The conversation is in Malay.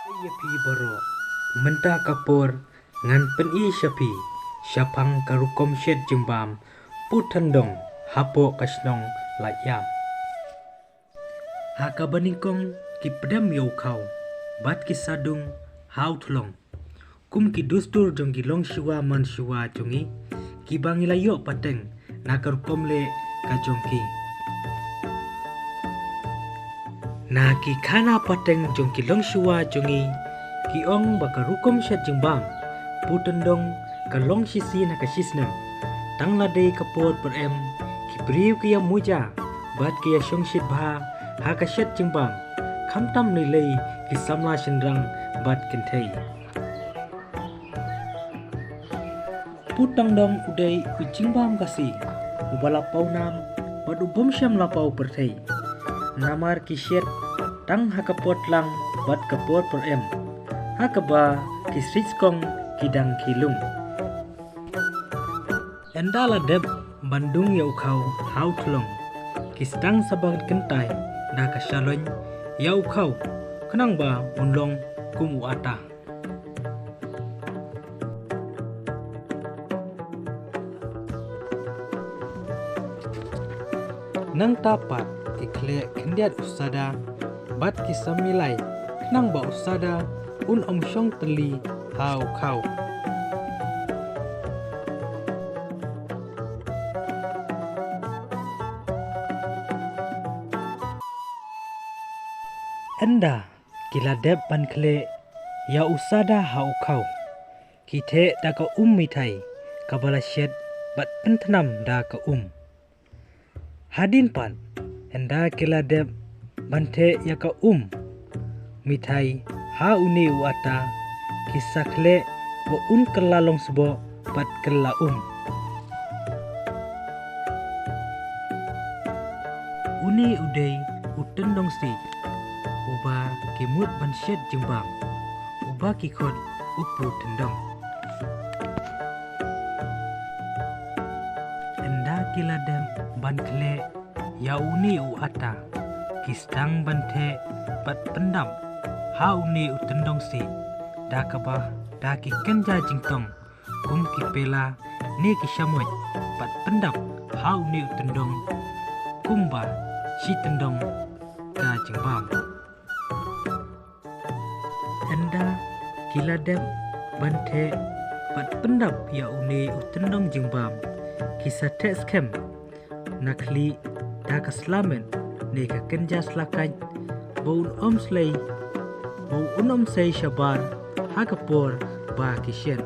Yapi baro menta kapur ngan pen I syapi syapang karukom syed jembam putandong hapo kasnong layam haka baningkong ki pedam yau kau bat ki sadung hau thlong kum ki dustur jong ki long shiwa man shiwa jongi ki bangilayo pateng na karukom le kajongki na ki khana pateng jong ki long shiwa jongi ki ong bakarukom syed jembam putandong kalong sisi na kasisna tang ladai kapor per em ki priu ki muja bat ki shongshit bha ha ka syed jembam khamtam nilai ki samla shendrang bat kenthei putandong udai ucingbam kasi ubala paunam bat ubom syam lapau perthei namar ki syed tang hakapot lang bat kapor per em hakaba ki sritskong kidang kilung endala deb bandung yau kau hau thlong kistang sabang kentai da kasalon yau kau kenang ba unlong kumu ata nang tapat ikhle kendiat usada bat kisamilai kenang ba usada un omsyong teli hau kau enda kiladep pan khle ya usada hau kau kithe da ka mithai kabala syed bat pentnam da ka hadin pan enda kiladep banthe ya ka mithai ha uni uata kisakhle bo un kelalong sebo pat kella uni udai utendong si uba kimut ban syed jembam uba kikot upu tendong enda kiladem ban khle ya uni uata kistang banthe pat pendam ha uni utendong si da kabah da ki kenja jingtong kum ki pela ni ki syamoy pat pendam ha uni utendong kumba si tendong ka jembam enda kiladem banthe pat pendam ya uni utendong jembam kisah skem nakli da kaslamen ne ka kenja slakai bau slay bau sei syabar hakapor ba kisyen